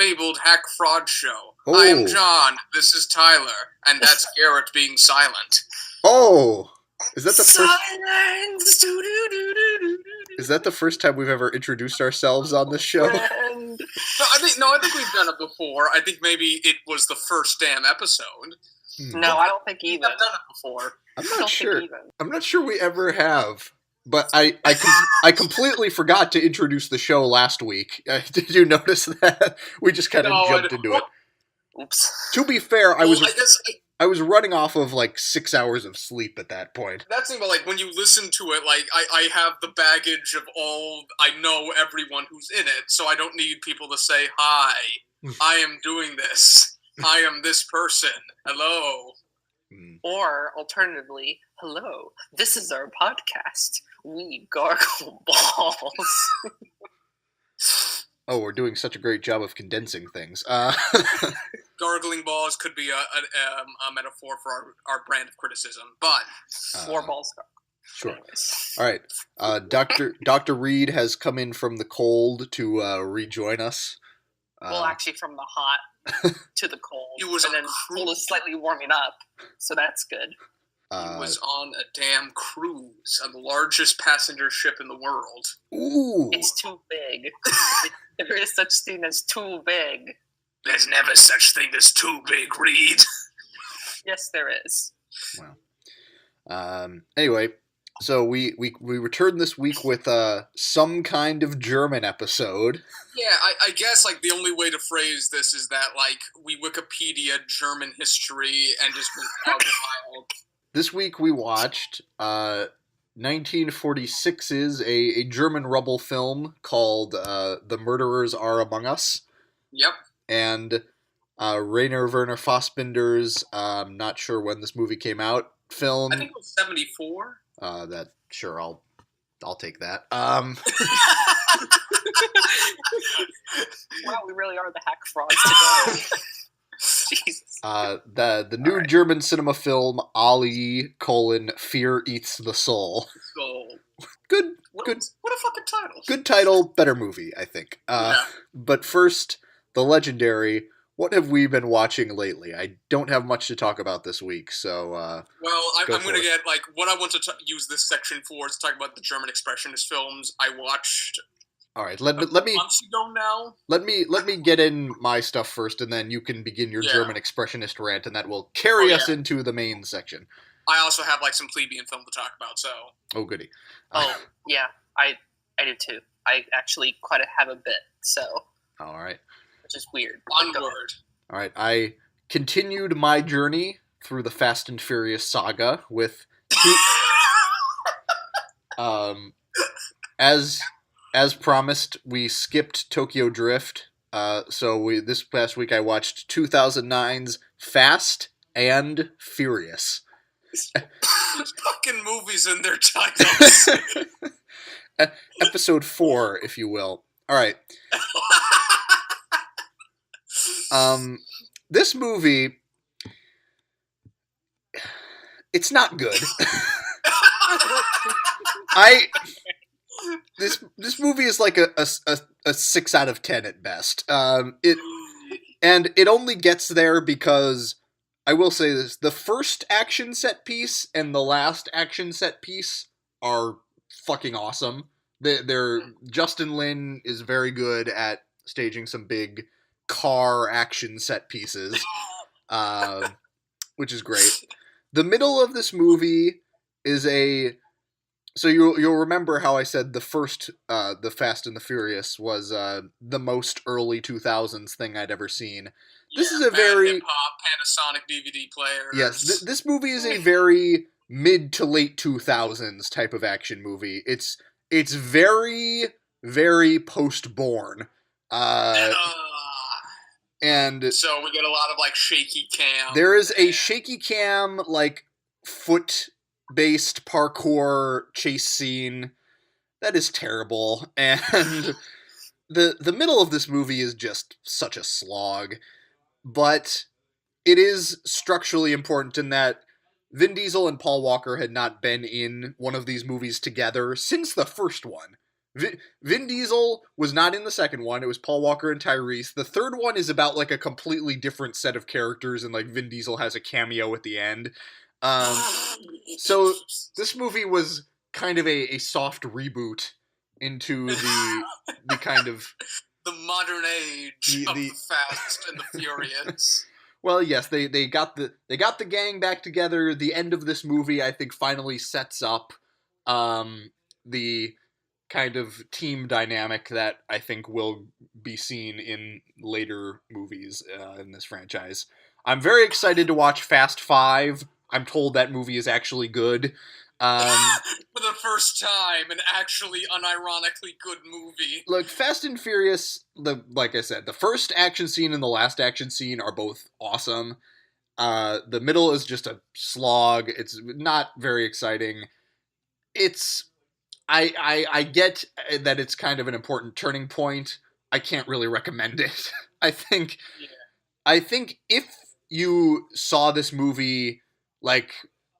fabled hack fraud show. Oh. I am John, this is Tyler, and that's Garrett being silent. Oh! Is that the Silence! Is that the first time we've ever introduced ourselves on this show? No, I think we've done it before. I think maybe it was the first damn episode. No, I don't think even. I've done it before. I'm not sure. I'm not sure we ever have. But I completely forgot to introduce the show last week. Did you notice that? We just kind of jumped into it. Oops. To be fair, I was running off of like 6 hours of sleep at that point. That's the thing, but like when you listen to it, like I have the baggage of I know everyone who's in it, so I don't need people to say, hi, I am doing this. I am this person. Hello. Or, alternatively, hello, this is our podcast. We gargle balls. Oh, we're doing such a great job of condensing things. Gargling balls could be a metaphor for our brand of criticism, but... More balls. Sure. Anyways. All right. Dr. Reed has come in from the cold to rejoin us. Well, actually, from the hot to the cold. He was and then cold is slightly warming up, so that's good. He was on a damn cruise on the largest passenger ship in the world. Ooh. It's too big. There is such thing as too big. There's never such thing as too big, Reed. Yes, there is. Wow. Anyway, so we returned this week with some kind of German episode. Yeah, I guess like the only way to phrase this is that like we Wikipedia German history and just went out wild. This week we watched 1946's a German rubble film called The Murderers Are Among Us. Yep. And Rainer Werner Fassbinder's, not sure when this movie came out, film. I think it was 74. Sure, I'll take that. Wow, we really are the hack frauds today. Jesus. The new German cinema film Ali: Fear Eats the Soul. Good. What a fucking title. Good title, better movie, I think. Yeah. But first, the legendary. What have we been watching lately? I don't have much to talk about this week, so. Well, I'm going to get like what I want to use this section for is to talk about the German expressionist films I watched. All right, let me months ago now. Let me get in my stuff first, and then you can begin your German expressionist rant, and that will carry us into the main section. I also have like some plebeian film to talk about, so. Oh, goody. Yeah, I do too. I actually quite have a bit, so. All right. Which is weird. Onward. All right, I continued my journey through the Fast and Furious saga with as promised, we skipped Tokyo Drift. So this past week I watched 2009's Fast and Furious. Fucking movies in their titles. Episode 4, if you will. All right. This movie, it's not good. This movie is like a 6 out of 10 at best. It only gets there because I will say this: the first action set piece and the last action set piece are fucking awesome. Justin Lin is very good at staging some big car action set pieces, which is great. The middle of this movie is so you'll remember how I said the first the Fast and the Furious was the most early 2000s thing I'd ever seen. This is a very hip-hop Panasonic DVD player. Yes, this movie is a very mid to late 2000s type of action movie. It's very, very post-Born. And so we get a lot of like shaky cam. There is a shaky cam, like foot-based parkour chase scene that is terrible, and the middle of this movie is just such a slog. But it is structurally important in that Vin Diesel and Paul Walker had not been in one of these movies together since the first one. Vin Diesel was not in the second one. It was Paul Walker and Tyrese. The third one is about like a completely different set of characters, and like Vin Diesel has a cameo at the end. So this movie was kind of a soft reboot into the kind of the modern age of the Fast and the Furious. Well, yes, they got the gang back together. The end of this movie, I think, finally sets up the kind of team dynamic that I think will be seen in later movies in this franchise. I'm very excited to watch Fast 5. I'm told that movie is actually good. For the first time, an actually unironically good movie. Look, Fast and Furious, like I said, the first action scene and the last action scene are both awesome. The middle is just a slog. It's not very exciting. I get that it's kind of an important turning point. I can't really recommend it. I think if you saw this movie like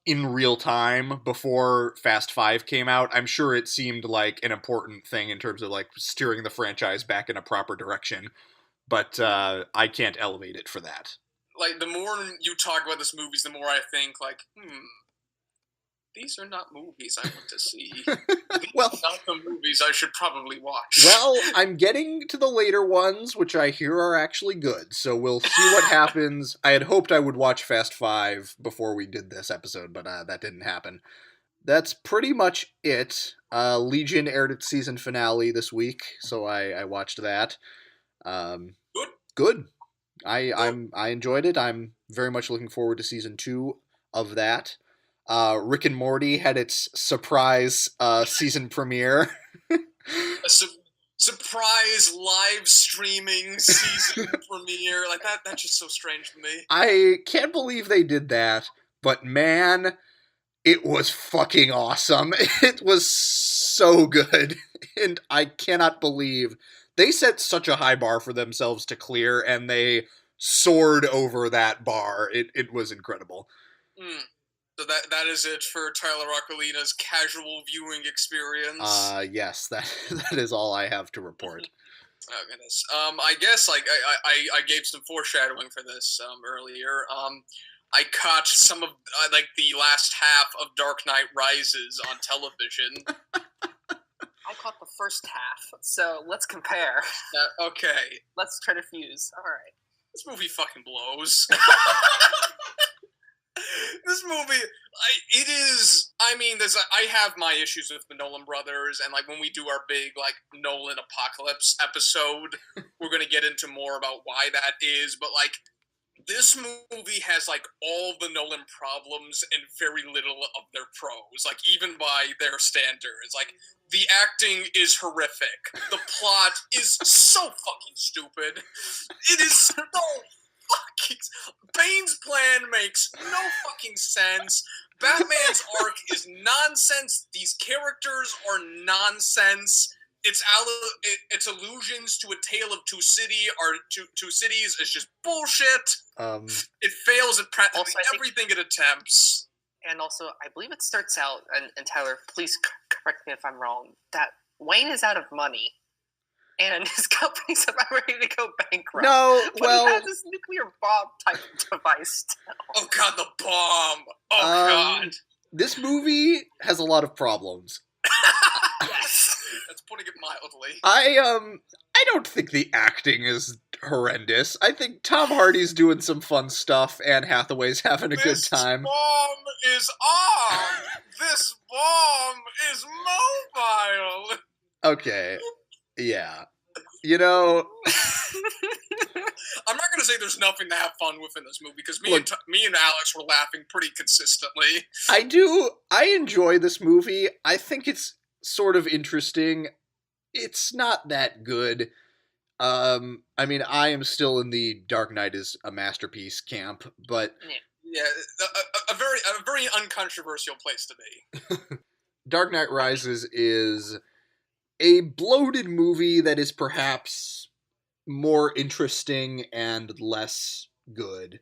in real time before Fast 5 came out, I'm sure it seemed like an important thing in terms of like steering the franchise back in a proper direction. But I can't elevate it for that. Like, the more you talk about this movie, the more I think, like, these are not movies I want to see. Well, these are not the movies I should probably watch. Well, I'm getting to the later ones, which I hear are actually good, so we'll see what happens. I had hoped I would watch Fast 5 before we did this episode, but that didn't happen. That's pretty much it. Legion aired its season finale this week, so I watched that. Good. I enjoyed it. I'm very much looking forward to season 2 of that. Rick and Morty had its surprise season premiere. A surprise live streaming season premiere. Like, that's just so strange to me. I can't believe they did that, but man, it was fucking awesome. It was so good, and I cannot believe they set such a high bar for themselves to clear, and they soared over that bar. It was incredible. So that is it for Tyler Aquilina's casual viewing experience. Yes, that is all I have to report. Oh goodness. I guess like I gave some foreshadowing for this earlier. I caught some of like the last half of Dark Knight Rises on television. I caught the first half, so let's compare. Okay. Let's try to fuse. All right. This movie fucking blows. This movie, it is. I mean, I have my issues with the Nolan brothers, and like when we do our big like Nolan apocalypse episode, we're gonna get into more about why that is. But like, this movie has like all the Nolan problems and very little of their pros. Like even by their standards, like the acting is horrific. The plot is so fucking stupid. It is so fucking. Bane's plan makes no fucking sense. Batman's arc is nonsense. These characters are nonsense. Its allusions to A Tale of Two Cities is just bullshit. It fails at practically everything it attempts. And also, I believe it starts out, and Tyler, please correct me if I'm wrong, that Wayne is out of money. And his company's about ready to go bankrupt. No, but he has this nuclear bomb type device still. Oh god, the bomb! Oh god. This movie has a lot of problems. Yes, that's putting it mildly. I don't think the acting is horrendous. I think Tom Hardy's doing some fun stuff. Anne Hathaway's having a good time. This bomb is on! This bomb is mobile! Okay. Yeah. You know, I'm not going to say there's nothing to have fun with in this movie, because me and Alex were laughing pretty consistently. I enjoy this movie. I think it's sort of interesting. It's not that good. I mean, I am still in the Dark Knight is a masterpiece camp, but... Yeah, a very uncontroversial place to be. Dark Knight Rises is a bloated movie that is perhaps more interesting and less good.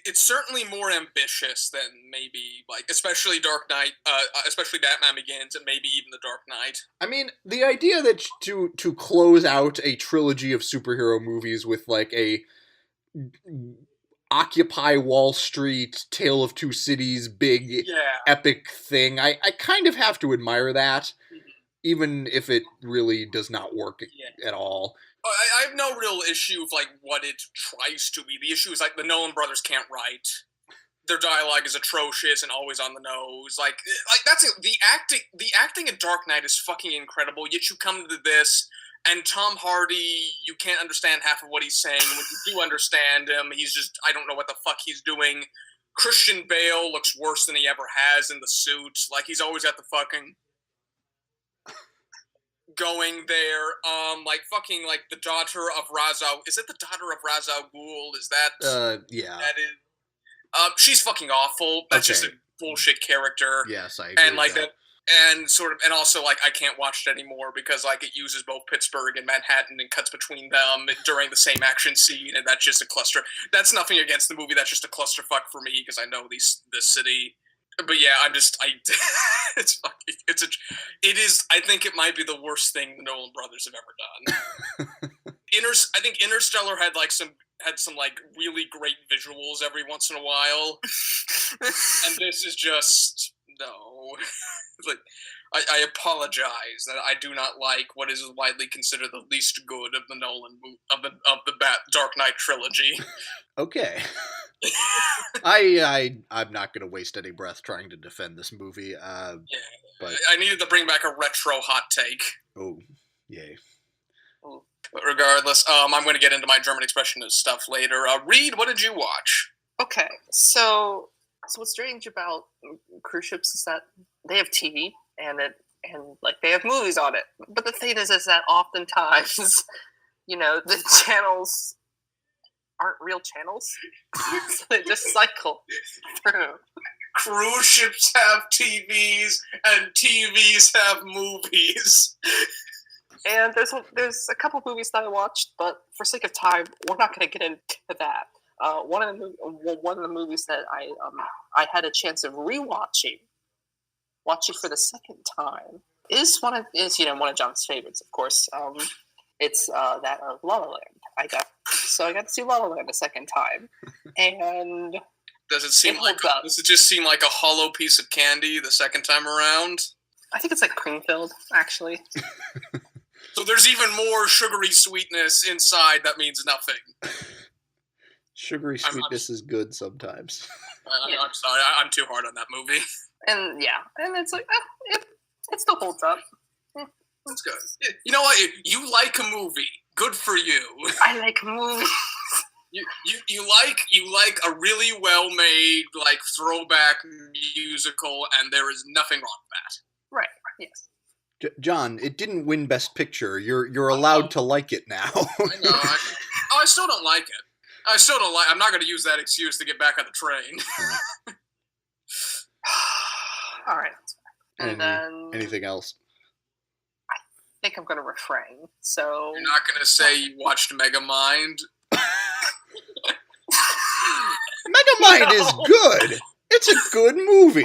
It's certainly more ambitious than maybe, like, especially Dark Knight, especially Batman Begins, and maybe even The Dark Knight. I mean, the idea that to close out a trilogy of superhero movies with, like, a Occupy Wall Street, Tale of Two Cities, big, epic thing, I kind of have to admire that, even if it really does not work at all. I have no real issue with, like, what it tries to be. The issue is, like, the Nolan brothers can't write. Their dialogue is atrocious and always on the nose. Like that's it. The acting in Dark Knight is fucking incredible. Yet you come to this, and Tom Hardy, you can't understand half of what he's saying. When you do understand him, he's just, I don't know what the fuck he's doing. Christian Bale looks worse than he ever has in the suit. Like, he's always at the fucking going there. Like, fucking, like, the daughter of Ra's al... Is it the daughter of Ra's al Ghul? Is that... yeah. That is... she's fucking awful. That's just a bullshit character. Yes, I agree. And, like, that... And sort of... And also, like, I can't watch it anymore because, like, it uses both Pittsburgh and Manhattan and cuts between them during the same action scene, and that's just a cluster. That's nothing against the movie. That's just a clusterfuck for me because I know this city... But yeah, it is, I think it might be the worst thing the Nolan brothers have ever done. I think Interstellar had some like really great visuals every once in a while. And this is just, no. Like, I apologize that I do not like what is widely considered the least good of the Nolan of the Dark Knight trilogy. Okay. I'm not going to waste any breath trying to defend this movie. But I needed to bring back a retro hot take. Oh, yay. But regardless, I'm going to get into my German expressionist stuff later. Reed, what did you watch? Okay, so what's strange about cruise ships is that they have TV and like they have movies on it. But the thing is that oftentimes, the channels aren't real channels. So they just cycle through. Cruise ships have TVs and TVs have movies. And there's a couple movies that I watched, but for sake of time, we're not going to get into that. One of the movies that I had a chance of watching for the second time is one of John's favorites, of course. It's that of La La Land. I got to see La La Land a second time, and does it just seem like a hollow piece of candy the second time around? I think it's like cream filled, actually. So there's even more sugary sweetness inside. That means nothing. Sugary sweetness is good sometimes. I'm sorry, I'm too hard on that movie. And it's like it still holds up. That's good. You know what? You like a movie. Good for you. I like movies. You like a really well made like throwback musical, and there is nothing wrong with that. Right. Yes. John, it didn't win Best Picture. You're allowed to like it now. I know. I still don't like it. I'm not going to use that excuse to get back on the train. All right. And then anything else? I think I'm going to refrain. So you're not going to say you watched Megamind? Megamind is good. It's a good movie.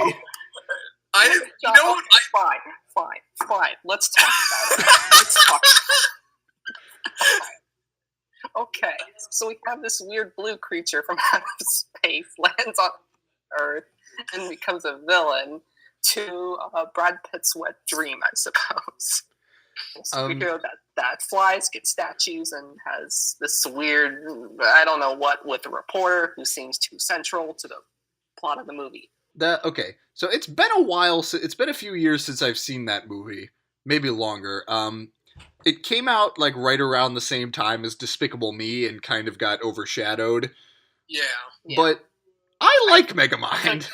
Fine. Let's talk about it. Okay, so we have this weird blue creature from outer space, lands on Earth, and becomes a villain to Brad Pitt's wet dream, I suppose. So we know that flies, gets statues, and has this weird, I don't know what, with a reporter who seems too central to the plot of the movie. Okay, so it's been a while. It's been a few years since I've seen that movie, maybe longer. It came out like right around the same time as Despicable Me and kind of got overshadowed. Yeah. But I like Megamind.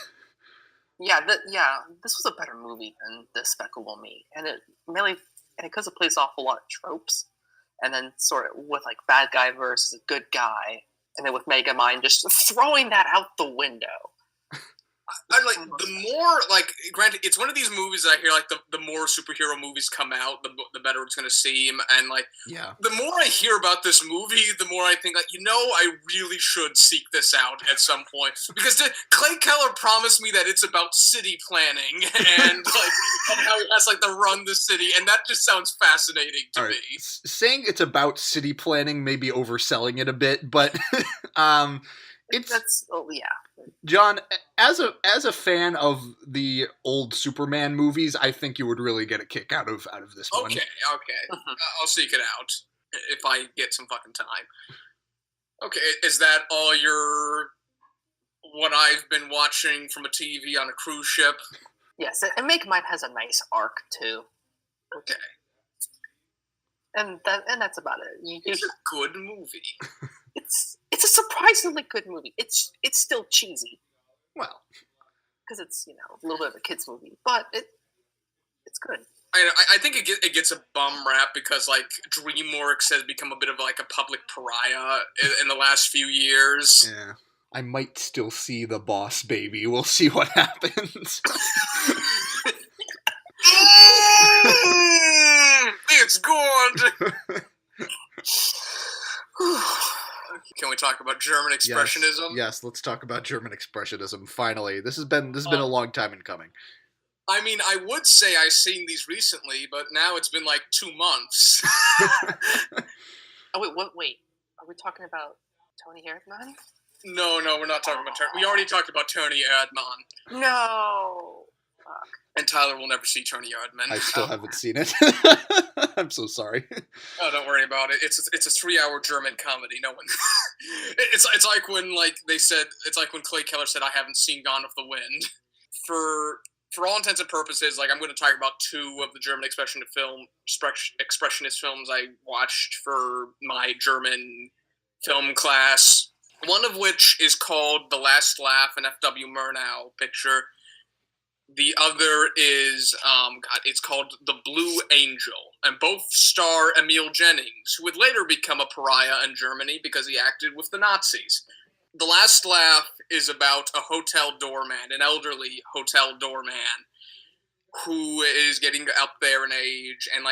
This was a better movie than Despicable Me, and it really, because it plays off a lot of tropes, and then sort of with like bad guy versus good guy, and then with Megamind just throwing that out the window. I like the more like. Granted, it's one of these movies that I hear like the more superhero movies come out, the better it's going to seem, and like the more I hear about this movie, the more I think like I really should seek this out at some point because Clay Keller promised me that it's about city planning and how he has to run the city, and that just sounds fascinating to me. Saying it's about city planning may be overselling it a bit, but John, as a fan of the old Superman movies, I think you would really get a kick out of this one. Okay. I'll seek it out if I get some fucking time. Okay, is that all what I've been watching from a TV on a cruise ship? Yes, and Make Mine has a nice arc too. Okay. And that's about it. It's a good movie. It's a surprisingly good movie. It's still cheesy. Well, because it's a little bit of a kids movie, but it's good. I think it gets a bum rap because DreamWorks has become a bit of a public pariah in the last few years. Yeah, I might still see The Boss Baby. We'll see what happens. It's good. Can we talk about German Expressionism? Yes, let's talk about German Expressionism. Finally, this has been a long time in coming. I mean, I would say I've seen these recently, but now it's been 2 months. Oh wait! Are we talking about Tony Erdmann? No, we're not talking about Tony. We already talked about Tony Erdmann. No. Fuck. And Tyler will never see Tony Erdmann. I still haven't seen it. I'm so sorry. Oh, don't worry about it. It's a 3-hour German comedy. No one. it's like when they said it's like when Clay Keller said I haven't seen Gone with the Wind. For all intents and purposes, I'm going to talk about 2 of the German expressionist films I watched for my German film class. One of which is called The Last Laugh, an F.W. Murnau picture. The other is, it's called The Blue Angel, and both star Emil Jennings, who would later become a pariah in Germany because he acted with the Nazis. The Last Laugh is about a hotel doorman, an elderly hotel doorman, who is getting up there in age, and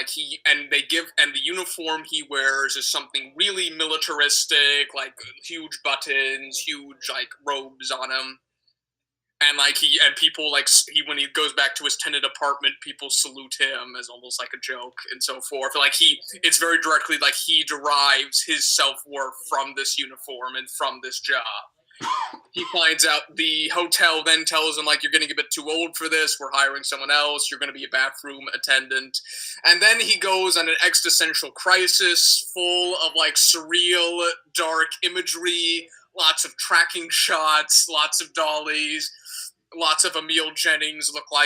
the uniform he wears is something really militaristic, huge buttons, huge robes on him. And people when he goes back to his tenant apartment, people salute him as almost a joke and so forth. It's very directly he derives his self-worth from this uniform and from this job. He finds out the hotel then tells him you're getting a bit too old for this. We're hiring someone else. You're going to be a bathroom attendant. And then he goes on an existential crisis full of surreal, dark imagery, lots of tracking shots, lots of dollies. Lots of Emil Jennings looking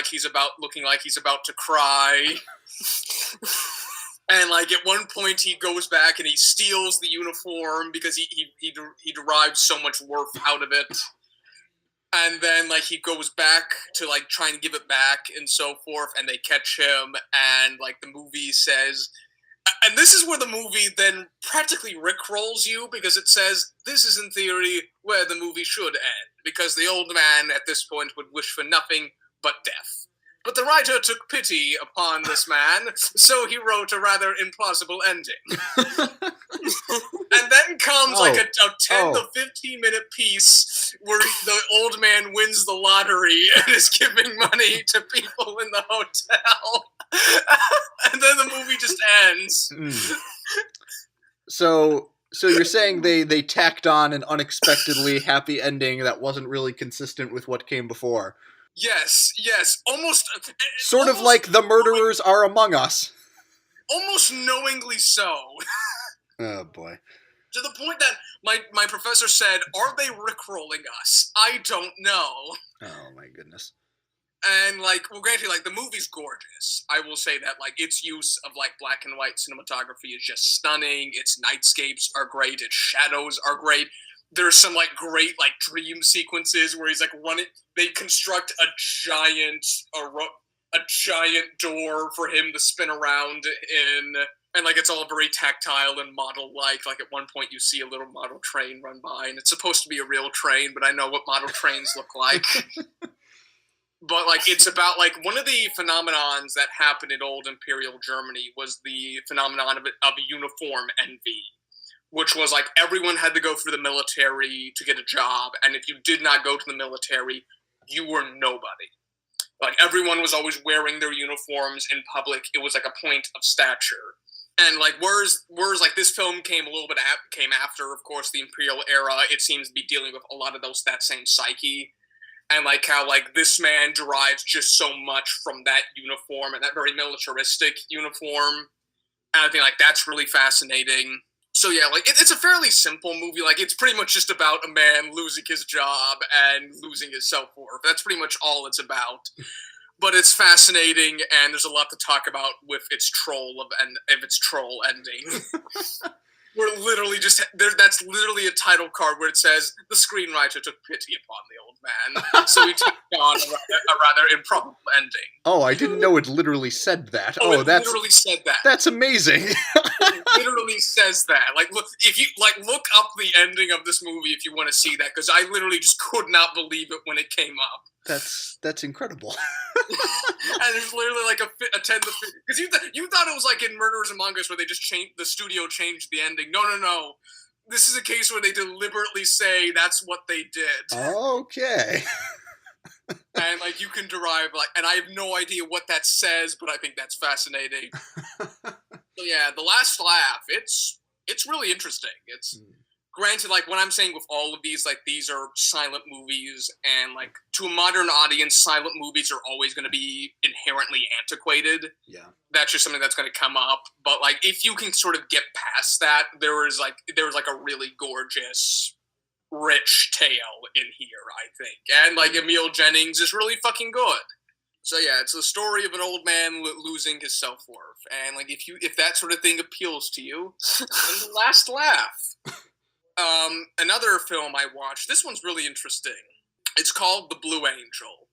like he's about to cry. And at one point he goes back and he steals the uniform because he derives so much worth out of it. And then he goes back to trying to give it back and so forth, and they catch him, and the movie says, and this is where the movie then practically rickrolls you because it says this is in theory where the movie should end because the old man at this point would wish for nothing but death. But the writer took pity upon this man, so he wrote a rather implausible ending. And then comes a 10 to 15 minute piece where the old man wins the lottery and is giving money to people in the hotel. And then the movie just ends. So you're saying they tacked on an unexpectedly happy ending that wasn't really consistent with what came before. Yes, almost... Sort of like The Murderers Are Among Us. Almost knowingly so. Oh, boy. To the point that my professor said, are they rickrolling us? I don't know. Oh, my goodness. And, granted, the movie's gorgeous. I will say that, its use of, black and white cinematography is just stunning. Its nightscapes are great. Its shadows are great. There's some, great, dream sequences where he's, running. They construct a giant door for him to spin around in. And, it's all very tactile and model-like. At one point you see a little model train run by, and it's supposed to be a real train, but I know what model trains look like. But, like, it's about, like, one of the phenomenons that happened in old Imperial Germany was the phenomenon of uniform envy, which was, like, everyone had to go through the military to get a job, and if you did not go to the military, you were nobody. Like, everyone was always wearing their uniforms in public. It was, like, a point of stature. And, like, whereas like, this film came came after, of course, the Imperial era, it seems to be dealing with a lot of that same psyche. And, like, how, like, this man derives just so much from that uniform and that very militaristic uniform. And I think, like, that's really fascinating. So, yeah, like, it's a fairly simple movie. Like, it's pretty much just about a man losing his job and losing his self-worth. That's pretty much all it's about. But it's fascinating, and there's a lot to talk about with its troll ending. We're literally that's literally a title card where it says, the screenwriter took pity upon the old man, so he took on a rather improbable ending. Oh, I didn't know it literally said that. It literally said that. That's amazing. It literally says that. Like, look up the ending of this movie if you want to see that, because I literally just could not believe it when it came up. That's incredible. And there's literally like a 10 to 15, because you thought it was like in Murderers Among Us where they just the studio changed the ending. No. This is a case where they deliberately say that's what they did. Okay. And like you can derive and I have no idea what that says, but I think that's fascinating. So yeah, The Last Laugh. It's really interesting. It's granted, like, what I'm saying with all of these, like, these are silent movies, and, like, to a modern audience, silent movies are always going to be inherently antiquated. Yeah. That's just something that's going to come up. But, like, if you can sort of get past that, there was a really gorgeous, rich tale in here, I think. And, like, Emil Jennings is really fucking good. So, yeah, it's the story of an old man losing his self-worth. And, like, if that sort of thing appeals to you, then The Last Laugh. Another film I watched, this one's really interesting. It's called The Blue Angel.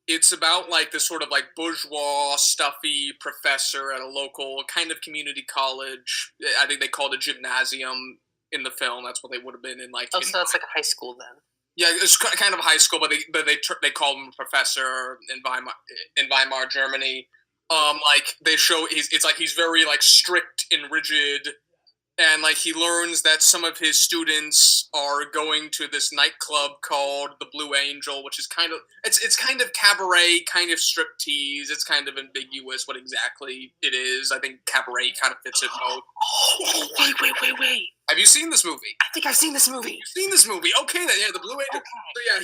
It's about, like, this sort of, like, bourgeois, stuffy professor at a local kind of community college. I think they called it a gymnasium in the film. That's what they would have been in, like... Oh, so it's like a high school, then? Yeah, it's kind of high school, but they called him a professor in Weimar, Germany. Like, they show... It's like he's very, like, strict and rigid... And, like, he learns that some of his students are going to this nightclub called the Blue Angel, which is kind of... It's kind of cabaret, kind of striptease. It's kind of ambiguous what exactly it is. I think cabaret kind of fits it both. Oh, wait. Have you seen this movie? I think I've seen this movie. You've seen this movie. Okay, then, yeah, the Blue Angel. Okay. So, yeah,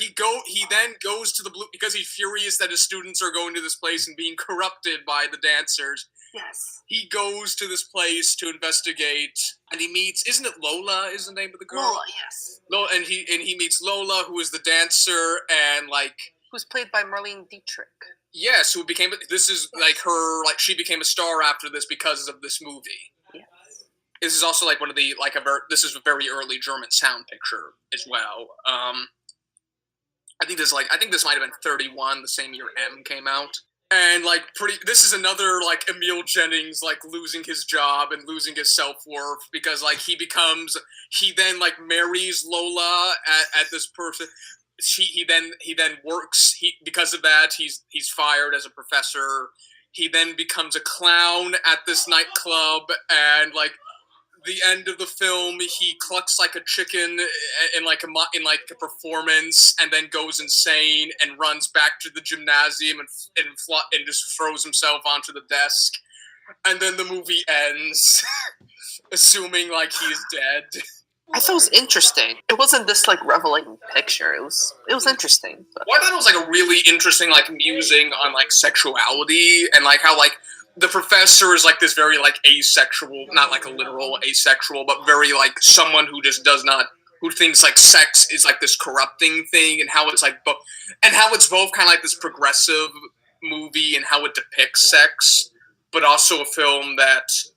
he then goes to the Blue... Because he's furious that his students are going to this place and being corrupted by the dancers. Yes. He goes to this place to investigate, and he meets... Isn't it Lola is the name of the girl? Lola, yes. And he meets Lola, who is the dancer, and, like... Who's played by Marlene Dietrich. Yes, who became... This is, like, her... Like, she became a star after this because of this movie. Yes. This is also, like, one of the... Like, this is a very early German sound picture as well. I think this might have been 31, the same year M came out. And, like, this is another, like, Emil Jennings, like, losing his job and losing his self-worth because, like, he then, like, marries Lola at this person. He then works, because of that, he's fired as a professor. He then becomes a clown at this nightclub, and, like, the end of the film, he clucks like a chicken in a performance, and then goes insane and runs back to the gymnasium and just throws himself onto the desk. And then the movie ends, assuming like he's dead. I thought it was interesting. It wasn't this like reveling picture. It was interesting. But... Well, I thought it was like a really interesting like musing on like sexuality and like how like. The professor is like this very like asexual, not like a literal asexual, but very like someone who just who thinks like sex is like this corrupting thing, and how it's like both kind of like this progressive movie and how it depicts sex, but also a film that's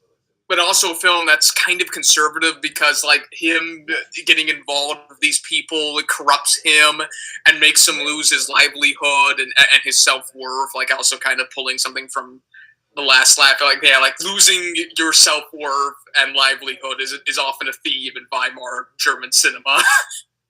kind of conservative because like him getting involved with these people, it corrupts him and makes him lose his livelihood and his self-worth, like also kind of pulling something from The Last Laugh. Like losing your self-worth and livelihood is often a theme in Weimar German cinema.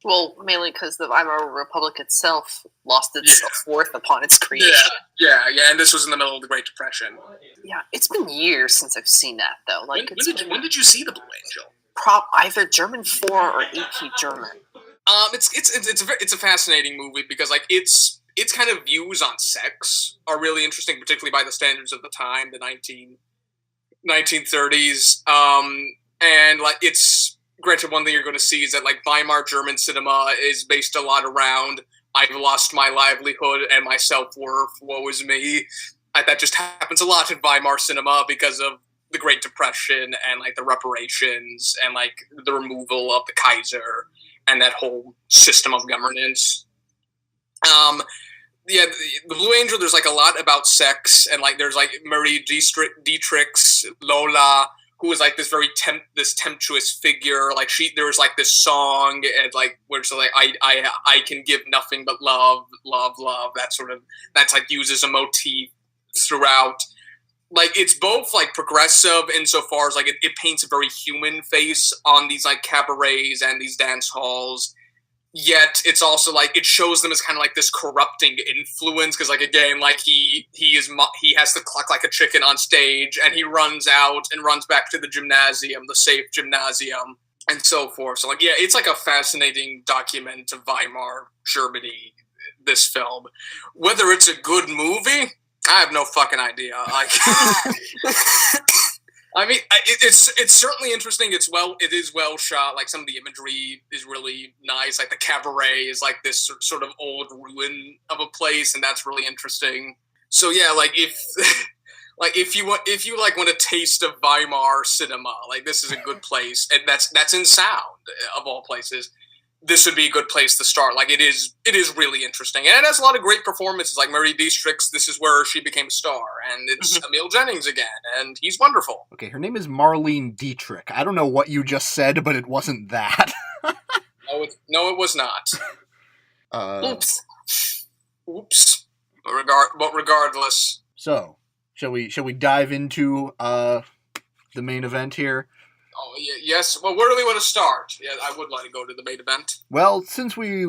Well, mainly because the Weimar Republic itself lost its worth upon its creation. Yeah, and this was in the middle of the Great Depression. Yeah, it's been years since I've seen that, though. Like, when did you see The Blue Angel? Either German 4 or AP German. It's a fascinating movie because like its kind of views on sex are really interesting, particularly by the standards of the time, the 1930s. And like it's granted, one thing you're going to see is that like Weimar German cinema is based a lot around I've lost my livelihood and my self-worth, woe is me. That just happens a lot in Weimar cinema because of the Great Depression and like the reparations and like the removal of the Kaiser and that whole system of governance. The Blue Angel, there's like a lot about sex, and like there's like Marie Dietrich's Lola, who is like this very this tempestuous figure. Like there was like this song, and like where it's like I can give nothing but love. That's like used as a motif throughout. Like it's both like progressive insofar as like it paints a very human face on these like cabarets and these dance halls, yet it's also like it shows them as kind of like this corrupting influence because like again like he has to cluck like a chicken on stage and he runs out and runs back to the gymnasium, the safe gymnasium, and so forth. So like yeah, it's like a fascinating document of Weimar Germany, this film. Whether it's a good movie, I have no fucking idea. Like, I mean, it's certainly interesting. It is well shot. Like some of the imagery is really nice. Like the cabaret is like this sort of old ruin of a place, and that's really interesting. So yeah, like if you want a taste of Weimar cinema, like this is a good place, and that's in sound of all places. This would be a good place to start. Like it is really interesting, and it has a lot of great performances. Like Marie Dietrich's, this is where she became a star, and it's Emil Jennings again, and he's wonderful. Okay, her name is Marlene Dietrich. I don't know what you just said, but it wasn't that. No, it was not. Oops. But regardless. So, shall we dive into the main event here? Oh, yes. Well, where do we want to start? Yeah, I would like to go to the main event. Well, since we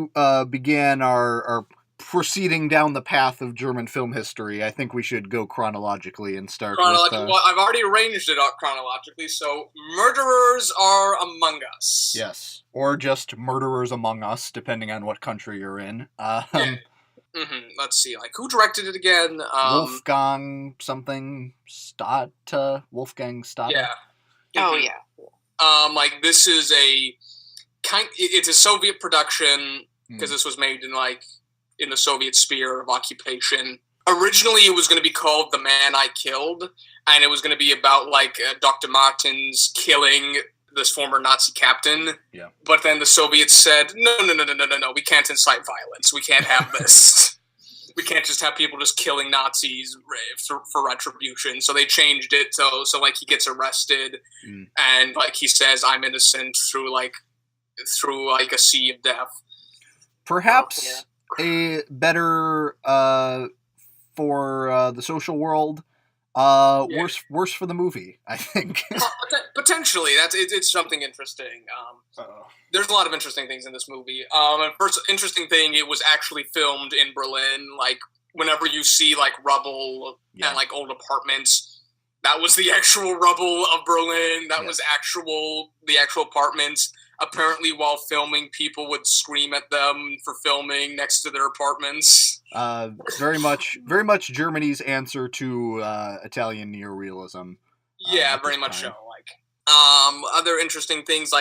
began our proceeding down the path of German film history, I think we should go chronologically and start with... Well, I've already arranged it out chronologically, so Murderers Are Among Us. Yes, or just Murderers Among Us, depending on what country you're in. Let's see, like, who directed it again? Wolfgang something, Wolfgang Stade? Yeah. Oh, yeah. Like this is it's a Soviet production because this was made in the Soviet sphere of occupation. Originally, it was going to be called The Man I Killed, and it was going to be about Dr. Martens killing this former Nazi captain. Yeah. But then the Soviets said, no, we can't incite violence. We can't have this. We can't just have people just killing Nazis for retribution. So they changed it so he gets arrested and he says I'm innocent through a sea of death. Perhaps a better for the social world. Worse for the movie, I think. Potentially, it's something interesting. There's a lot of interesting things in this movie. And first interesting thing, it was actually filmed in Berlin. Like whenever you see rubble and old apartments, that was the actual rubble of Berlin. That was the actual apartments. Apparently, while filming, people would scream at them for filming next to their apartments. Very much Germany's answer to Italian neorealism. Yeah, very much so. Other interesting things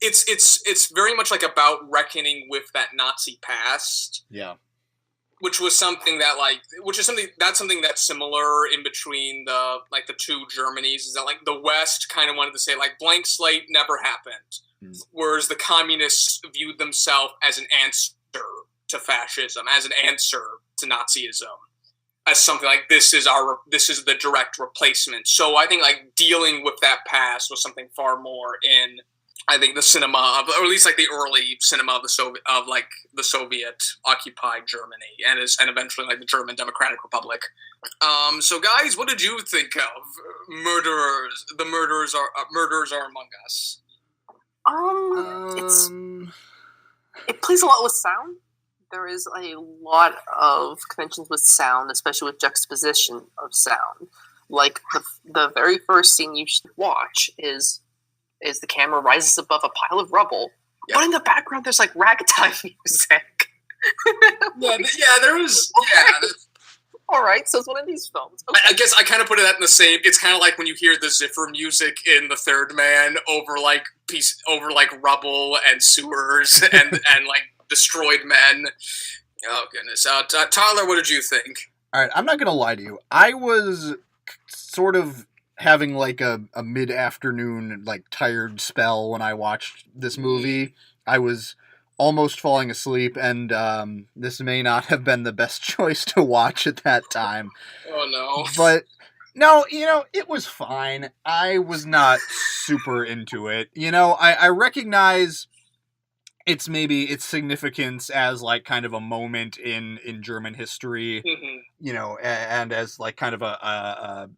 it's very much about reckoning with that Nazi past. Yeah. Which was something that's something that's similar in between the two Germanys, is that the West kind of wanted to say blank slate never happened, whereas the communists viewed themselves as an answer to fascism, as an answer to Nazism, as something this is the direct replacement. So I think dealing with that past was something far more in the cinema of, or at least the early cinema of the Soviet occupied Germany and eventually the German Democratic Republic. So guys, what did you think of Murderers? The Murderers Are Among Us. plays a lot with sound. There is a lot of conventions with sound, especially with juxtaposition of sound. Like the very first scene you should watch is the camera rises above a pile of rubble, but in the background there's like ragtime music. There was. All right, so it's one of these films. Okay. I guess I kind of put it in the same. It's kind of like when you hear the Ziffer music in The Third Man over rubble and sewers and like destroyed men. Oh goodness, Tyler, what did you think? All right, I'm not gonna lie to you. I was sort of having like a mid-afternoon like tired spell when I watched this movie. I was almost falling asleep, and this may not have been the best choice to watch at that time. Oh no. But no, it was fine. I was not super into it. I recognize its significance as like kind of a moment in German history, and as like kind of a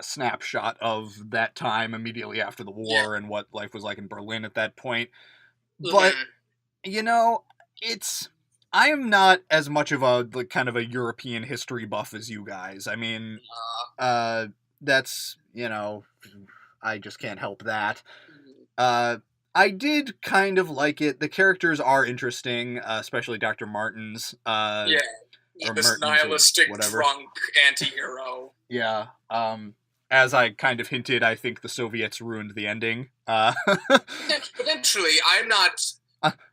snapshot of that time immediately after the war and what life was like in Berlin at that point. But, I am not as much of a kind of a European history buff as you guys. I mean, that's, I just can't help that. I did kind of like it. The characters are interesting, especially Dr. Martens. This nihilistic, drunk anti-hero. Yeah. As I kind of hinted, I think the Soviets ruined the ending. Potentially, I'm not...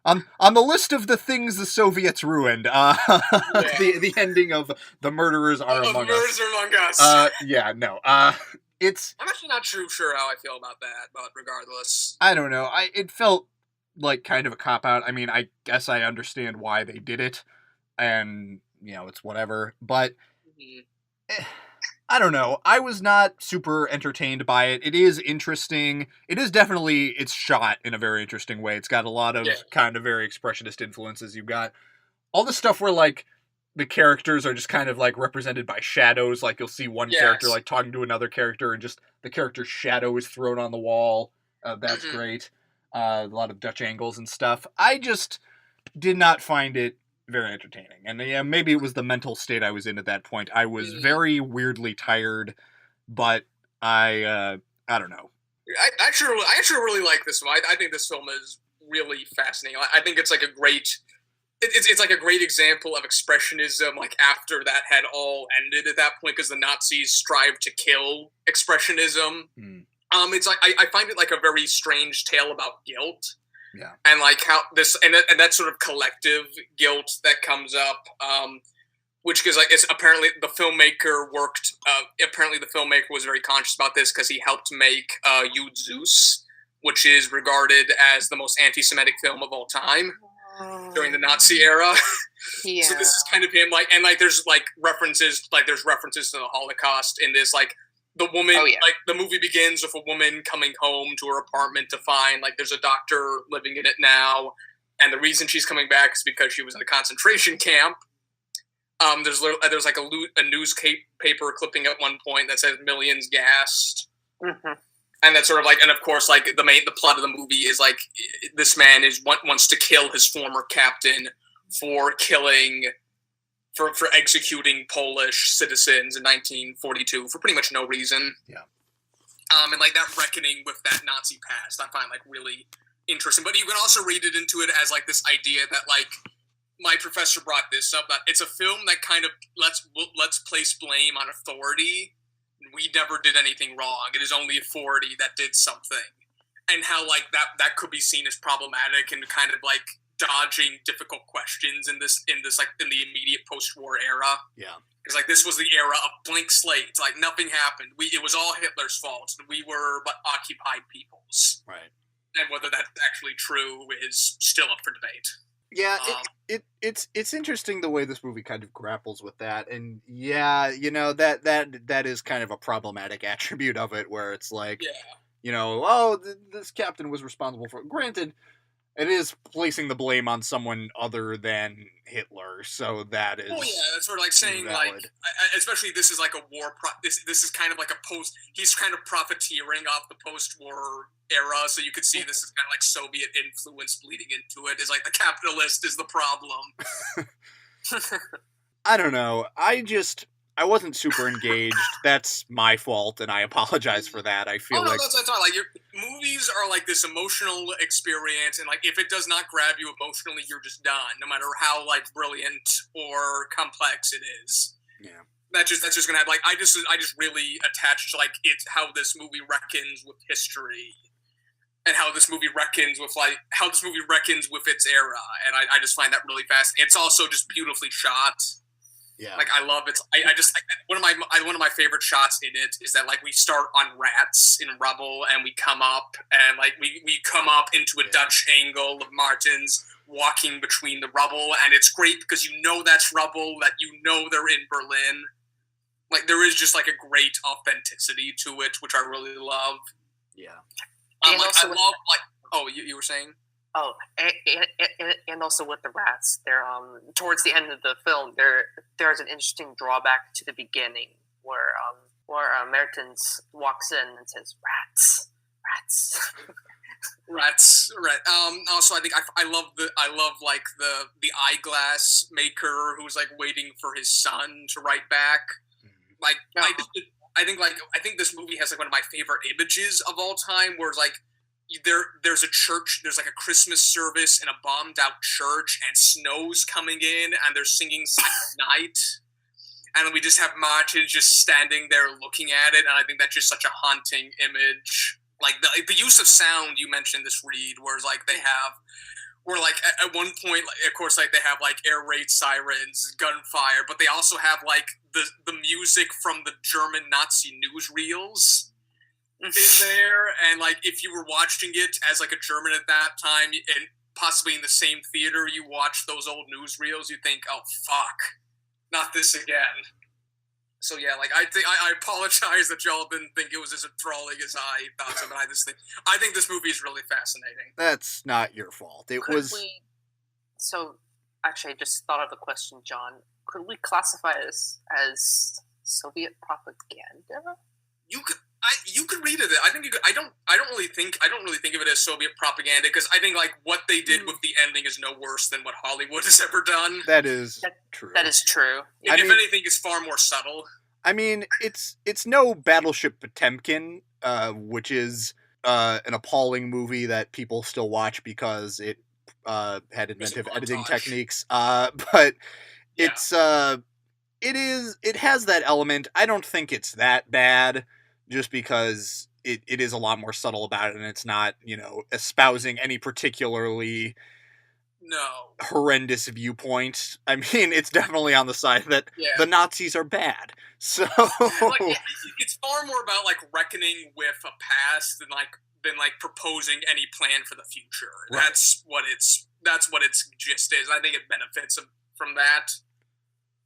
On the list of the things the Soviets ruined, the ending of The Murderers Are Among Us. Murderers Are Among Us. It's... I'm actually not sure how I feel about that, but regardless. I don't know. It felt like kind of a cop-out. I mean, I guess I understand why they did it, and, it's whatever, but... I don't know. I was not super entertained by it. It is interesting. It's shot in a very interesting way. It's got a lot of kind of very expressionist influences. You've got all the stuff where, like, the characters are just kind of, like, represented by shadows. Like, you'll see one character, like, talking to another character, and just the character's shadow is thrown on the wall. That's great. A lot of Dutch angles and stuff. I just did not find it very entertaining. And maybe it was the mental state I was in at that point. I was very weirdly tired, but I don't know. I actually really like this film. I think this film is really fascinating. I think it's like a great... It's like a great example of expressionism, like after that had all ended at that point, because the Nazis strive to kill expressionism. It's like I find it like a very strange tale about guilt. Yeah, and like how this and that sort of collective guilt that comes up, which is like it's apparently the filmmaker worked. Apparently, the filmmaker was very conscious about this because he helped make Jude Zeus, which is regarded as the most anti-Semitic film of all time during the Nazi era. Yeah. So this is kind of him, like, and like there's references to the Holocaust in this, like. The woman, like, the movie begins with a woman coming home to her apartment to find, like, there's a doctor living in it now, and the reason she's coming back is because she was in a concentration camp. There's like a newspaper clipping at one point that says millions gassed. And that's sort of like, and of course, like, the plot of the movie is, like, this man wants to kill his former captain for executing Polish citizens in 1942 for pretty much no reason. Yeah. And like that reckoning with that Nazi past, I find like really interesting. But you can also read it into it as like this idea that like my professor brought this up, that it's a film that kind of let's place blame on authority. We never did anything wrong. It is only authority that did something, and how like that could be seen as problematic and kind of like dodging difficult questions in the immediate post-war era. Yeah. Because like this was the era of blank slates. Like nothing happened. It was all Hitler's fault. We were but occupied peoples. Right. And whether that's actually true is still up for debate. Yeah, it's interesting the way this movie kind of grapples with that, and that is kind of a problematic attribute of it, where it's like, this captain was responsible for. Granted, It is placing the blame on someone other than Hitler, so that is. Oh yeah, that's sort of like saying valid. Especially this is like a war. This is kind of like a post. He's kind of profiteering off the post-war era, so you could see this is kind of like Soviet influence bleeding into it. Is like the capitalist is the problem. I don't know. I wasn't super engaged. That's my fault, and I apologize for that. I feel like that's not like movies are like this emotional experience, and like if it does not grab you emotionally, you're just done, no matter how like brilliant or complex it is. Yeah, that's just gonna have like I just really attached like it's how this movie reckons with history, and how this movie reckons with its era, and I just find that really fascinating. It's also just beautifully shot. Yeah. Like I love it. One of my favorite shots in it is that like we start on rats in rubble and we come up and like we come up into a Dutch angle of Martins walking between the rubble, and it's great because you know that's rubble, that you know they're in Berlin. Like there is just like a great authenticity to it, which I really love. Yeah. You were saying? Oh, and also with the rats, they're towards the end of the film, there's an interesting drawback to the beginning where Mertens walks in and says rats. Rats, right. Also, I think I love like the eyeglass maker who's like waiting for his son to write back. Like I think this movie has like one of my favorite images of all time, where it's like there's a church, there's like a Christmas service in a bombed out church, and snow's coming in, and they're singing Silent Night, and we just have Martin just standing there looking at it, and I think that's just such a haunting image. Like the use of sound, you mentioned this, Reed, where like at one point, like, of course, like they have like air raid sirens, gunfire, but they also have like the music from the German Nazi newsreels in there, and like if you were watching it as like a German at that time, and possibly in the same theater, you watch those old newsreels, you think, oh fuck, not this again. So yeah, like I apologize that y'all didn't think it was as enthralling as I thought so, but I think this movie is really fascinating. That's not your fault. So actually, I just thought of a question, John. Could we classify this as Soviet propaganda? You could read it. I think you could, I don't really think of it as Soviet propaganda, because I think like what they did with the ending is no worse than what Hollywood has ever done. That is true. That is true. If anything, it's far more subtle. I mean, it's no Battleship Potemkin, which is an appalling movie that people still watch because it had inventive editing techniques. But it's it has that element. I don't think it's that bad, just because it is a lot more subtle about it, and it's not, espousing any particularly horrendous viewpoint. I mean, it's definitely on the side that the Nazis are bad. So it's far more about like reckoning with a past than proposing any plan for the future. Right. That's what its gist is. I think it benefits from that.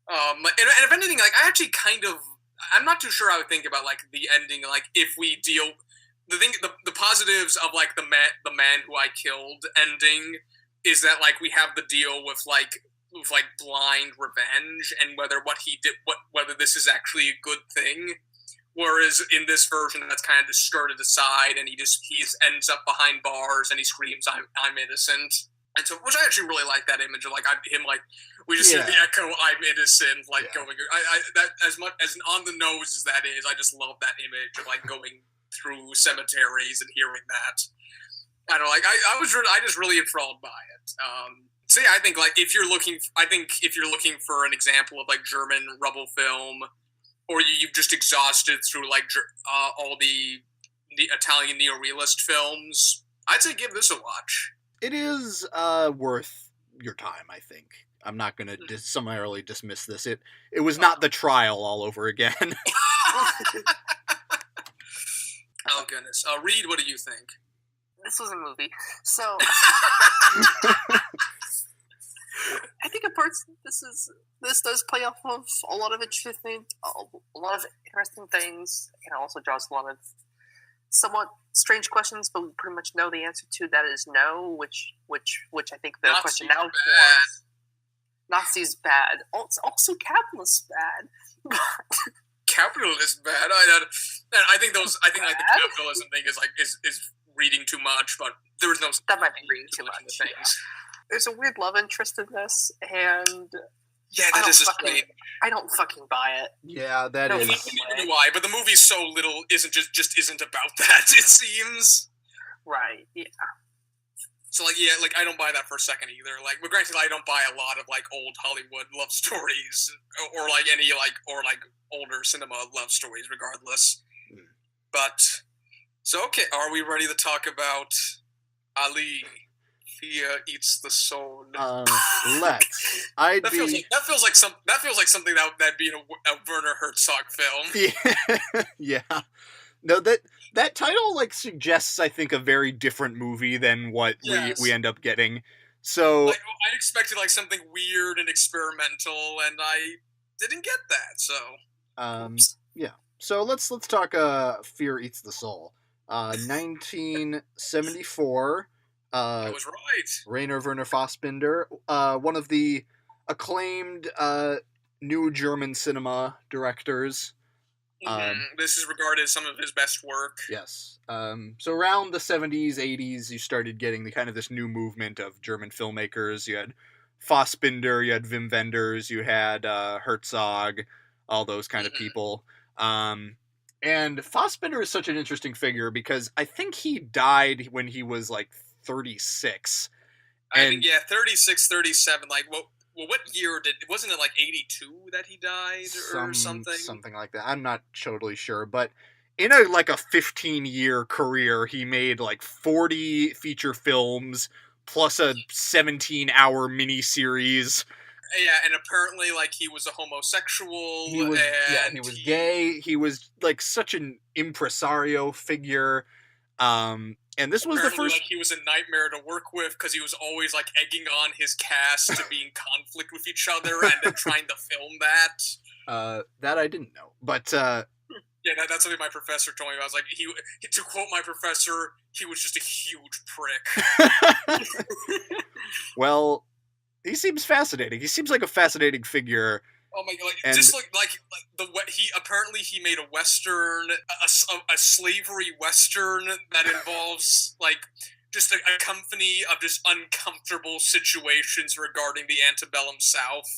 And if anything, like I actually I'm not too sure how I would think about like the ending. Like if we deal the positives of like the man who I killed ending is that like we have the deal with blind revenge, and whether what he did, whether this is actually a good thing. Whereas in this version, that's kind of just skirted aside, and he ends up behind bars and he screams, "I'm innocent." And so, which I actually really like that image of we just hear the echo, "I'm innocent," going. That as much as on the nose as that is, I just love that image of like going through cemeteries and hearing that. I don't I just really enthralled by it. So yeah, I think if you're looking for an example of like German rubble film, or you've just exhausted through all the Italian neorealist films, I'd say give this a watch. It is worth your time, I think. I'm not going to summarily dismiss this. It was not The Trial all over again. Oh, goodness. Reed, what do you think? This was a movie. So, I think in parts this does play off of a lot of interesting things, and also draws a lot of somewhat strange questions, but we pretty much know the answer to that is no, which I think the Nazi question now bad. forms. Nazi's bad. Also, capitalist bad. Capitalist bad. I think like the capitalism thing is reading too much, but there was no. That might be reading too much. Things. Yeah. There's a weird love interest in this, and yeah, this is great. I don't fucking buy it. Yeah, that is. Neither do I, but the movie's so little isn't about that. It seems. Right. Yeah. So I don't buy that for a second either. Like, but granted, I don't buy a lot of like old Hollywood love stories or like any older cinema love stories, regardless. But so okay, are we ready to talk about Ali? Fear eats the soul. Let's. That feels like something that'd be in a Werner Herzog film. Yeah. Yeah. No, that title like suggests, I think, a very different movie than what we end up getting. So I expected like something weird and experimental, and I didn't get that. So yeah. So let's talk. Fear Eats the Soul. 1974. I was right. Rainer Werner Fassbinder, one of the acclaimed new German cinema directors. This is regarded as some of his best work. Yes. So around the 70s, 80s, you started getting the kind of this new movement of German filmmakers. You had Fassbinder, you had Wim Wenders, you had Herzog, all those kind of people. And Fassbinder is such an interesting figure because I think he died when he was like 36. I think, 36, 37. Like, what year wasn't it like 82 that he died or something? Something like that. I'm not totally sure, but in a 15-year career, he made like 40 feature films plus a 17-hour miniseries. Yeah, and apparently, like, he was a homosexual. He was gay. He was like such an impresario figure. And this was the first. Like, he was a nightmare to work with because he was always like egging on his cast to be in conflict with each other and then trying to film that. That I didn't know, but yeah, that's something my professor told me about. I was like, he to quote my professor, he was just a huge prick. Well, he seems fascinating. He seems like a fascinating figure. Oh my god! Just like he made a western, a slavery western that involves like just a company of just uncomfortable situations regarding the antebellum South.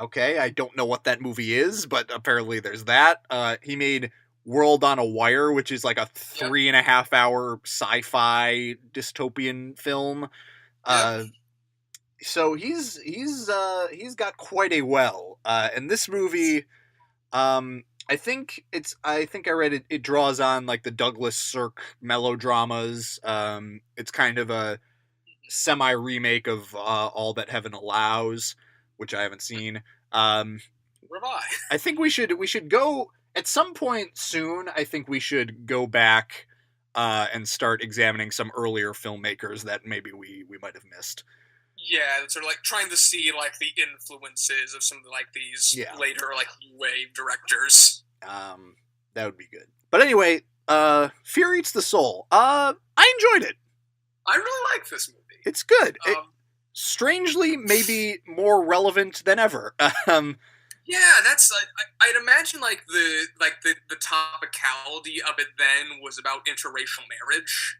Okay, I don't know what that movie is, but apparently there's that. He made World on a Wire, which is like a 3.5 hour sci-fi dystopian film. So he's got quite a well. And this movie, I think I read it draws on like the Douglas Sirk melodramas. It's kind of a semi-remake of All That Heaven Allows, which I haven't seen. I think we should go at some point soon. I think we should go back and start examining some earlier filmmakers that maybe we might have missed. Yeah, sort of like trying to see like the influences of some of like these later like new wave directors. That would be good. But anyway, Fear Eats the Soul. I enjoyed it. I really like this movie. It's good. Strangely, maybe more relevant than ever. Yeah, that's. I'd imagine like the topicality of it then was about interracial marriage.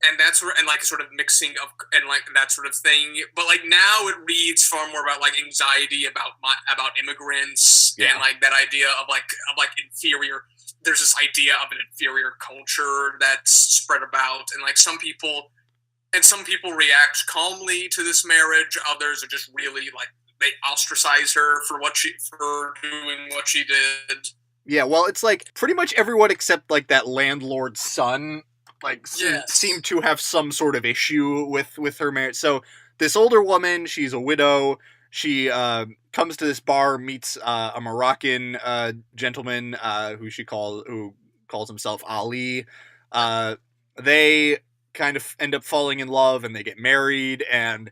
And that's and like sort of mixing of and like that sort of thing, but like now it reads far more about like anxiety about immigrants and like that idea of like inferior. There's this idea of an inferior culture that's spread about, and like some people react calmly to this marriage. Others are just really like they ostracize her for doing what she did. Yeah, well, it's like pretty much everyone except like that landlord's son. Like, seem to have some sort of issue with her marriage. So, this older woman, she's a widow. She comes to this bar, meets a Moroccan gentleman who calls himself Ali. They kind of end up falling in love, and they get married. And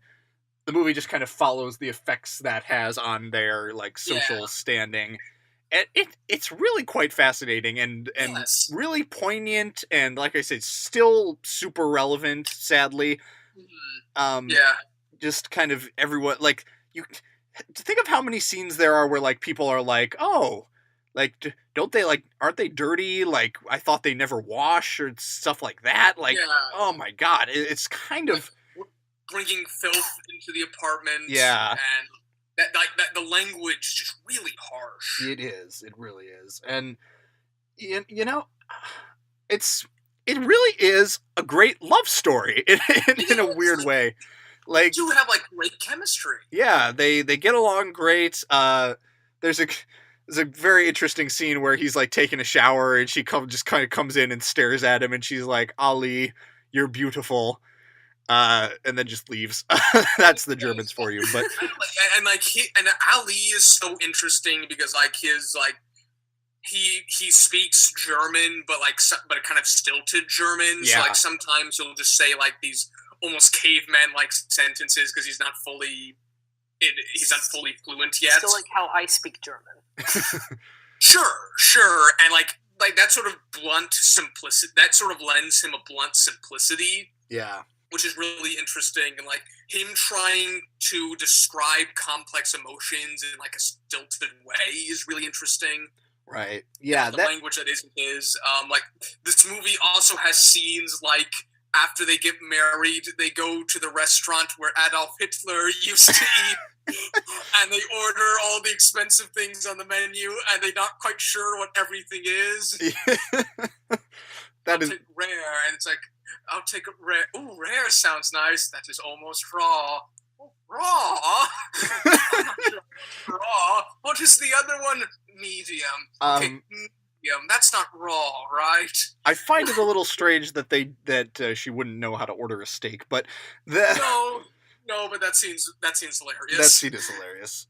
the movie just kind of follows the effects that has on their like social standing. it's really quite fascinating and Yes. really poignant, and like I said, still super relevant, sadly. Yeah. Just kind of everyone, like, you think of how many scenes there are where, like, people are like, oh, like, don't they, like, aren't they dirty? Like, I thought they never wash, or stuff like that. Like, Yeah. oh my god, it's kind of bringing filth into the apartment. Yeah. And that the language is just really harsh. It is. It really is. And you know, it really is a great love story in a weird way. Like, you have like great chemistry. Yeah, they get along great. There's a very interesting scene where he's like taking a shower and she just kind of comes in and stares at him and she's like, "Ali, you're beautiful," and then just leaves. That's the Germans for you. But and Ali is so interesting because like his like he speaks German, but kind of stilted German. Yeah. So like sometimes he'll just say like these almost caveman like sentences because he's not fully fluent yet. Still like how I speak German. Sure, and like that sort of blunt simplicity, that sort of lends him a blunt simplicity. Yeah. Which is really interesting, and like him trying to describe complex emotions in like a stilted way is really interesting. Right. Yeah. The language that isn't his. Like this movie also has scenes like after they get married, they go to the restaurant where Adolf Hitler used to eat, and they order all the expensive things on the menu, and they're not quite sure what everything is. I'll take rare, and it's like, I'll take a rare. Ooh, rare sounds nice. That is almost raw. Oh, raw? I'm not sure raw. What is the other one? Medium. Okay, medium. That's not raw, right? I find it a little strange that she wouldn't know how to order a steak, but no, but that scene's hilarious. That scene is hilarious.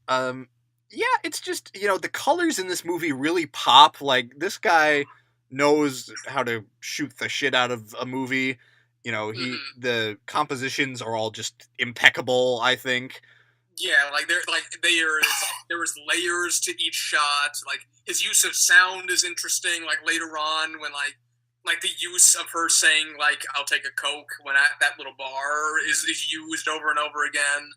Yeah, it's just, the colors in this movie really pop. Like, this guy knows how to shoot the shit out of a movie. The compositions are all just impeccable, I think. Yeah, like there is layers to each shot. Like his use of sound is interesting. Like later on, when like the use of her saying like "I'll take a Coke" when at that little bar is used over and over again.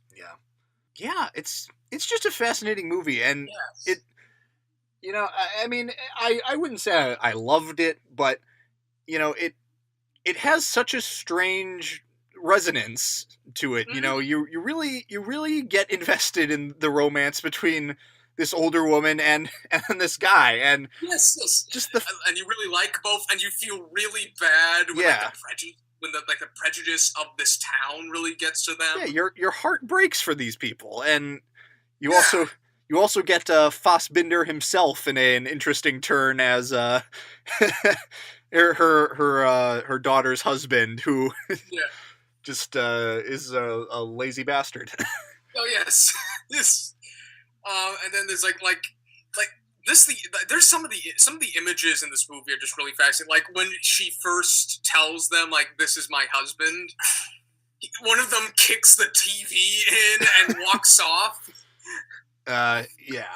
Yeah, it's just a fascinating movie, and yes. I mean, I wouldn't say I loved it, but it has such a strange resonance to it. You really get invested in the romance between this older woman and this guy, and yes. Just and you really like both, and you feel really bad when the prejudice of this town really gets to them. Yeah, your heart breaks for these people, and you also get Fassbinder himself in an interesting turn as her daughter's husband, who just is a lazy bastard. Oh yes, yes. And then there's like this. There's some of the images in this movie are just really fascinating. Like when she first tells them like this is my husband, one of them kicks the TV in and walks off. Yeah.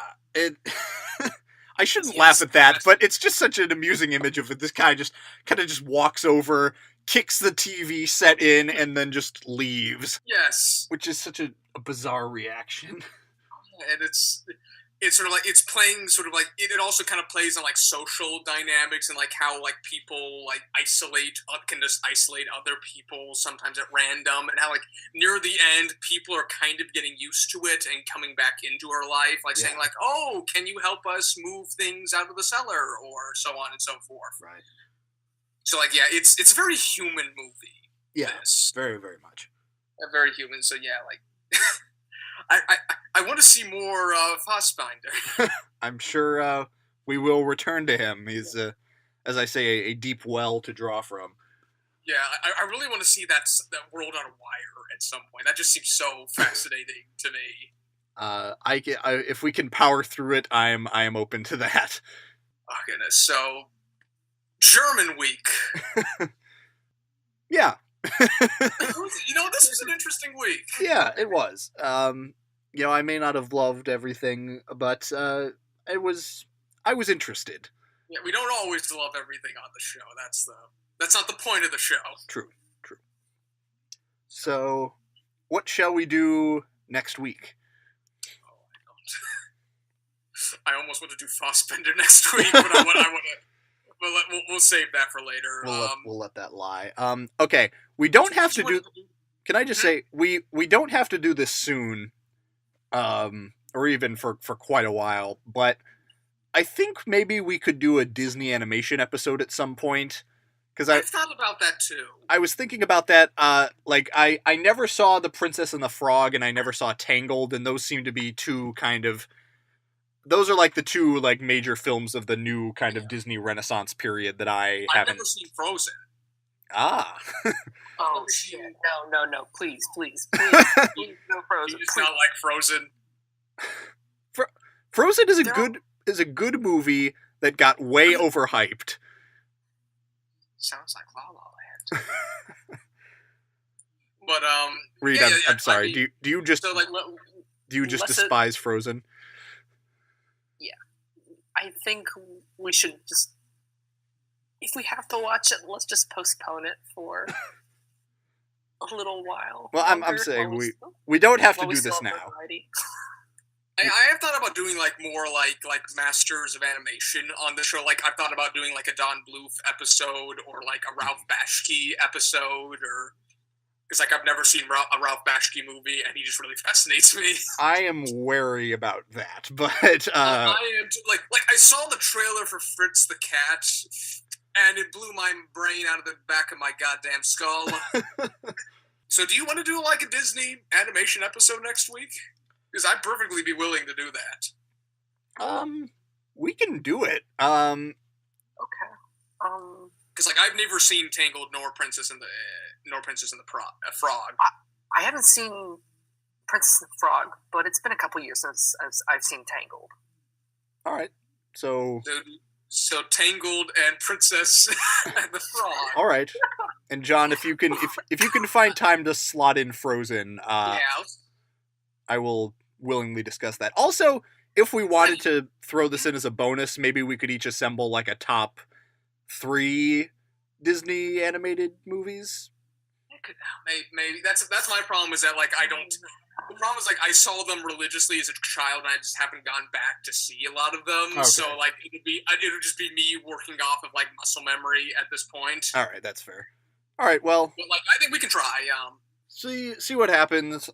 I shouldn't laugh at that, but it's just such an amusing image of it. This guy just kind of just walks over, kicks the TV set in, and then just leaves. Yes. Which is such a bizarre reaction. And it's sort of like it's playing sort of like it also kind of plays on like social dynamics and like how like people like can just isolate other people sometimes at random, and how like near the end people are kind of getting used to it and coming back into her life, like saying like, oh, can you help us move things out of the cellar, or so on and so forth. Right. So like it's a very human movie. Yes, very, very much. Very human. So yeah, like I want to see more Fassbinder. I'm sure we will return to him. He's, as I say, a deep well to draw from. Yeah, I really want to see that World on a Wire at some point. That just seems so fascinating to me. If we can power through it, I am open to that. Oh goodness! So, German Week. Yeah. This was an interesting week. Yeah, it was. I may not have loved everything, but I was interested. Yeah, we don't always love everything on the show. That's not the point of the show. True. So, what shall we do next week? Oh, I almost want to do Fassbinder next week, but I want to. But we'll save that for later. We'll let that lie. Okay, we don't have to do. Can I just say we don't have to do this soon, or even for quite a while. But I think maybe we could do a Disney animation episode at some point. Because I've thought about that too. I was thinking about that. Like I never saw The Princess and the Frog, and I never saw Tangled, and those seem to be two kind of. Those are like the two like major films of the new kind of Disney Renaissance period that I've never seen Frozen. Ah. Oh shit! No! Please, no Frozen. You just not like Frozen. Frozen is a good movie that got way overhyped. Sounds like La La Land. But Reed, yeah, I'm sorry. Do you just despise Frozen? Yeah, I think we should just. If we have to watch it, let's just postpone it for a little while. Well, I'm saying we don't have to do this now. I have thought about doing like more like Masters of Animation on the show. Like I've thought about doing like a Don Bluth episode or like a Ralph Bakshi episode, or it's like I've never seen a Ralph Bakshi movie, and he just really fascinates me. I am wary about that, but I am like I saw the trailer for Fritz the Cat, and it blew my brain out of the back of my goddamn skull. So, do you want to do like a Disney animation episode next week? Because I'd perfectly be willing to do that. We can do it. Okay. Because like I've never seen Tangled nor Princess and the Frog. I haven't seen Princess and the Frog, but it's been a couple years since I've seen Tangled. All right. So Tangled and Princess and the Frog. All right. And John, if you can find time to slot in Frozen, yeah. I will willingly discuss that. Also, if we wanted to throw this in as a bonus, maybe we could each assemble like a top 3 Disney animated movies. Maybe that's my problem. Is that like I don't. The problem is like I saw them religiously as a child, and I just haven't gone back to see a lot of them. Okay. So like it would just be me working off of like muscle memory at this point. All right, that's fair. All right, well, but like I think we can try. See what happens.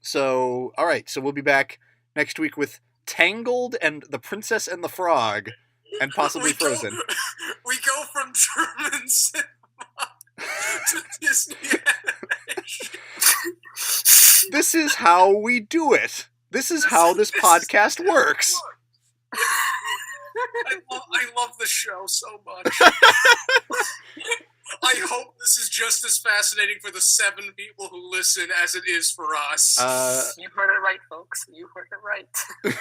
So, all right, so we'll be back next week with Tangled and The Princess and the Frog, and possibly Frozen. We go from German cinema to Disney animation. This is how we do it. This is how this podcast works. I love the show so much. I hope this is just as fascinating for the 7 people who listen as it is for us. You heard it right, folks. You heard it right.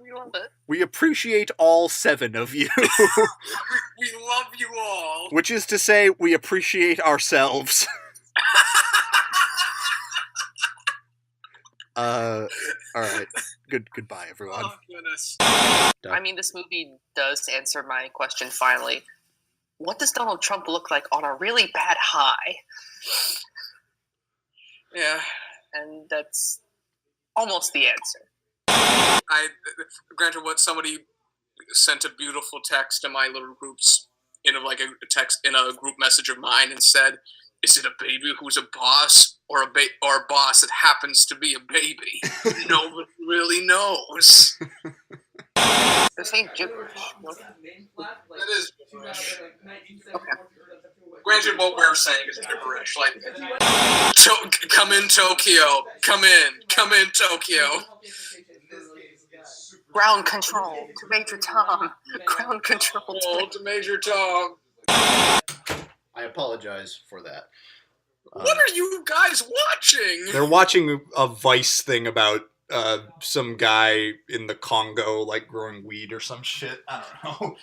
We love it. We appreciate all 7 of you. We love you all. Which is to say, we appreciate ourselves. All right. Goodbye, everyone. Oh, goodness. I mean, this movie does answer my question finally. What does Donald Trump look like on a really bad high? Yeah. And that's almost the answer. Granted, somebody sent a beautiful text to my little groups in a group message of mine and said, "Is it a baby who's a boss or a boss that happens to be a baby?" Nobody really knows. This ain't gibberish. It is gibberish. Okay. Granted, what we're saying is gibberish. Like, come in, Tokyo. Come in, Tokyo. Ground control to Major Tom. Ground control to Major Tom. I apologize for that. What are you guys watching? They're watching a Vice thing about some guy in the Congo, like, growing weed or some shit. I don't know.